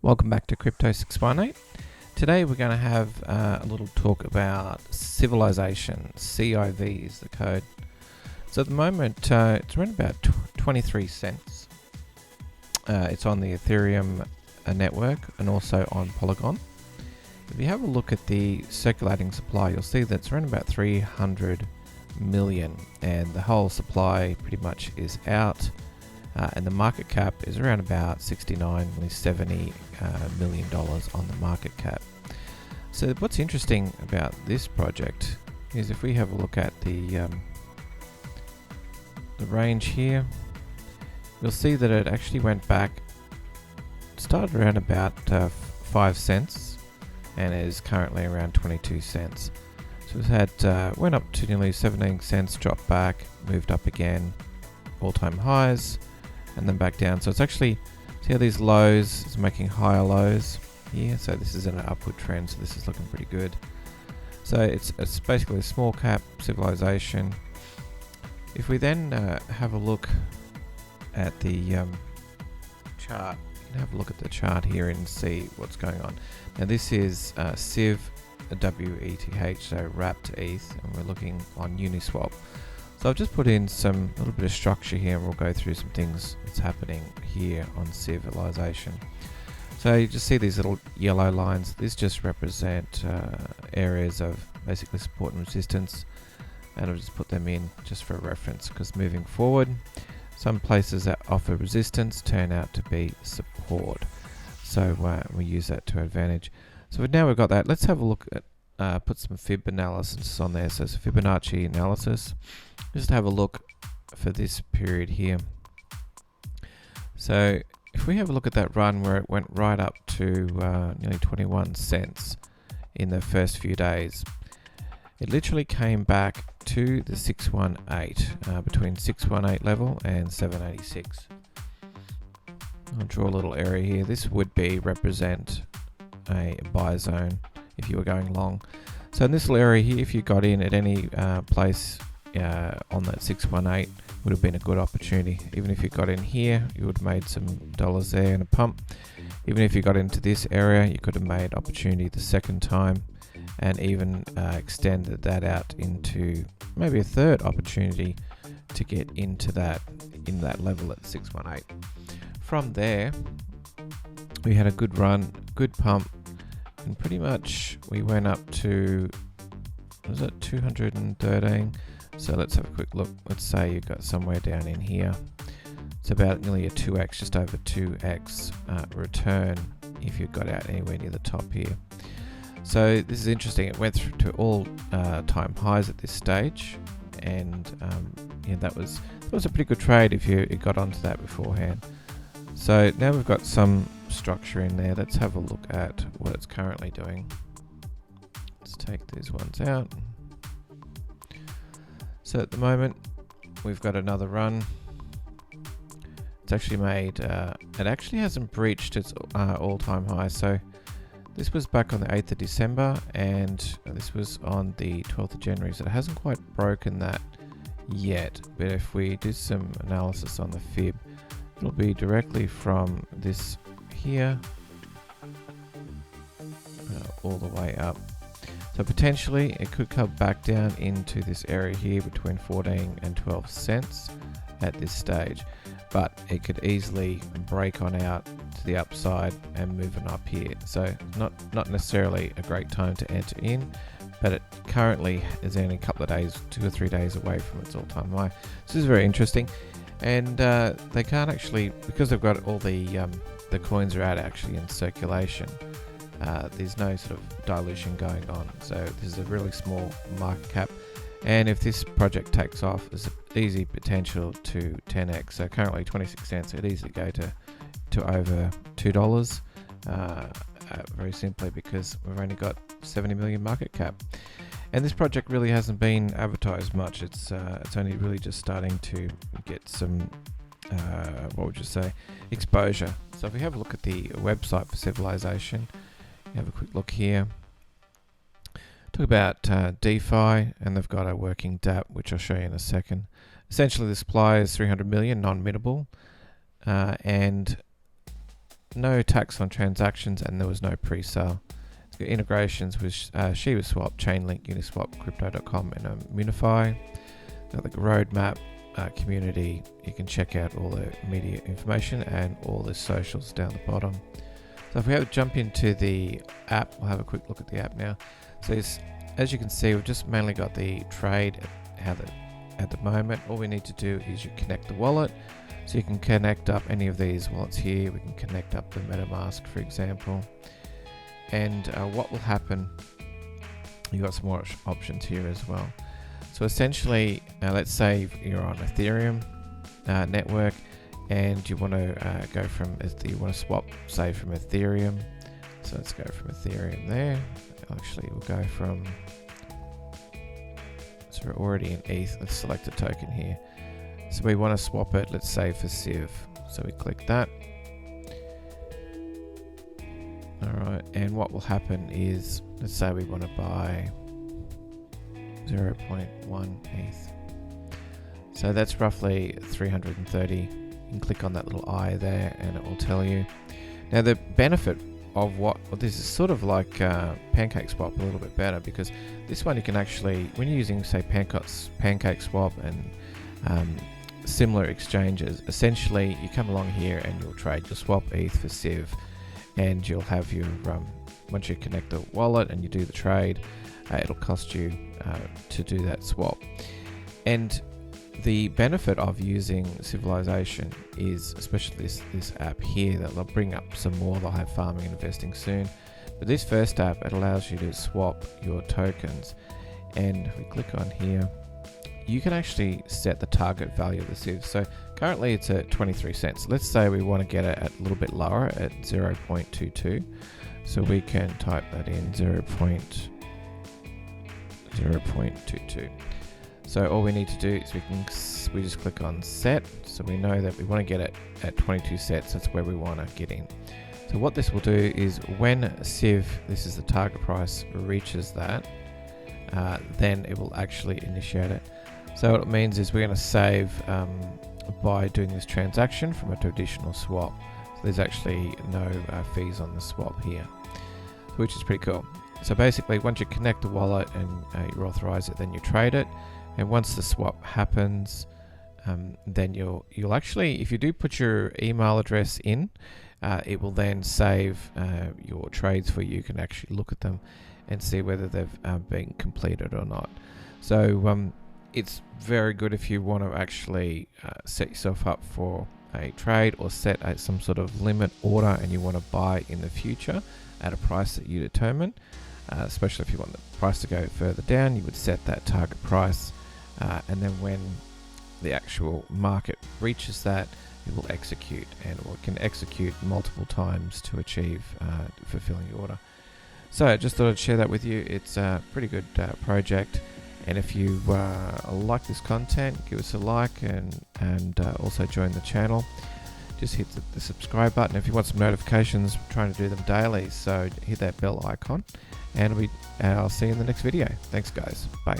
Welcome back to Crypto 618. Today we're going to have a little talk about civilization. CIV is the code. So at the moment it's around about 23 cents. It's on the Ethereum network and also on Polygon. If you have a look at the circulating supply, you'll see that it's around about 300 million and the whole supply pretty much is out. And the market cap is around about nearly $70 million on the market cap. So what's interesting about this project is if we have a look at the range here, you'll see that it actually went back, started around about 5 cents and is currently around 22 cents. So it's had went up to nearly 17 cents, dropped back, moved up again, all-time highs, and then back down. So it's actually, see how these lows is making higher lows here. So this is an upward trend. So this is looking pretty good. So it's basically a small cap civilization. If we then have a look at the chart, you can have a look at the chart here and see what's going on. Now this is CIV WETH, so wrapped ETH, and we're looking on Uniswap. So I've just put in a little bit of structure here and we'll go through some things that's happening here on civilization. So you just see these little yellow lines. These just represent areas of basically support and resistance, and I'll just put them in just for reference because moving forward, some places that offer resistance turn out to be support. So we use that to our advantage. So now we've got that. Let's have a look at put some Fib analysis on there. So it's a Fibonacci analysis. Just have a look for this period here. So if we have a look at that run where it went right up to nearly 21 cents in the first few days, it literally came back to the 618, between 618 level and 786. I'll draw a little area here. This would represent a buy zone if you were going long. So in this little area here, if you got in at any place on that 618, would have been a good opportunity. Even if you got in here, you would have made some dollars there and a pump. Even if you got into this area, you could have made opportunity the second time and even extended that out into maybe a third opportunity to get into that in that level at 618. From there, we had a good run, good pump, and pretty much we went up to, was it 213? So let's have a quick look. Let's say you got somewhere down in here. It's about nearly a 2x, just over 2x return if you got out anywhere near the top here. So this is interesting. It went through to all time highs at this stage, and that was a pretty good trade if you got onto that beforehand. So now we've got some structure in there. Let's have a look at what it's currently doing. Let's take these ones out. So at the moment we've got another run. It's actually made it actually hasn't breached its all-time high. So this was back on the 8th of December and this was on the 12th of January, so it hasn't quite broken that yet. But if we do some analysis on the fib, it'll be directly from this here all the way up. So potentially it could come back down into this area here between 14 and 12 cents at this stage, but it could easily break on out to the upside and move on up here. So not necessarily a great time to enter in, but it currently is only a couple of days, 2 or 3 days away from its all-time high. This is very interesting, and they can't actually, because they've got all the coins are out actually in circulation. There's no sort of dilution going on, so this is a really small market cap, and if this project takes off, there's an easy potential to 10x. So currently 26 cents, it'd easily go to over $2, very simply because we've only got 70 million market cap, and this project really hasn't been advertised much. It's only really just starting to get some exposure. So if we have a look at the website for civilization, have a quick look here. Talk about DeFi, and they've got a working DApp, which I'll show you in a second. Essentially, the supply is 300 million non-mittable, and no tax on transactions, and there was no pre-sale. It's got integrations with ShibaSwap, Chainlink, Uniswap, Crypto.com, and Munify. Got the roadmap, community. You can check out all the media information and all the socials down the bottom. So if we jump into the app, we'll have a quick look at the app now. So as you can see, we've just mainly got the trade at the moment. All we need to do is you connect the wallet. So you can connect up any of these wallets here. We can connect up the MetaMask, for example. And what will happen, you've got some more options here as well. So essentially, let's say you're on Ethereum network and you want to go from, you want to swap, say, from Ethereum. So let's go from Ethereum there. Actually, we'll go from, so we're already in ETH. Let's select a token here. So we want to swap it, let's say, for Civ. So we click that. Alright, and what will happen is, let's say we want to buy 0.1 ETH. So that's roughly 330. You can click on that little eye there and it will tell you. Now the benefit of this is sort of like PancakeSwap a little bit better, because this one you can actually, when you're using, say, PancakeSwap and similar exchanges, essentially you come along here and you'll trade, you'll swap ETH for Civ, and you'll have your once you connect the wallet and you do the trade, it'll cost you to do that swap. And the benefit of using Civilization is, especially this app here, that they'll bring up some more, they'll have farming and investing soon, but this first app, it allows you to swap your tokens. And if we click on here, you can actually set the target value of the Civ. So currently it's at 23 cents. Let's say we want to get it at a little bit lower at 0.22. So we can type that in 0.22. So all we need to do is we just click on set. So we know that we want to get it at 22 cents. That's where we want to get in. So what this will do is when Civ, this is the target price, reaches that, then it will actually initiate it. So what it means is we're going to save by doing this transaction from a traditional swap. So there's actually no fees on the swap here, which is pretty cool. So basically, once you connect the wallet and you authorize it, then you trade it. And once the swap happens, then you'll actually, if you do put your email address in, it will then save your trades for you. You can actually look at them and see whether they've been completed or not. So it's very good if you want to actually set yourself up for a trade or set some sort of limit order and you want to buy in the future at a price that you determine, especially if you want the price to go further down, you would set that target price, and then when the actual market reaches that, it will execute, and it can execute multiple times to achieve fulfilling your order. So I just thought I'd share that with you. It's a pretty good project. And if you like this content, give us a like and also join the channel. Just hit the subscribe button. If you want some notifications, we're trying to do them daily, so hit that bell icon. And I'll see you in the next video. Thanks, guys. Bye.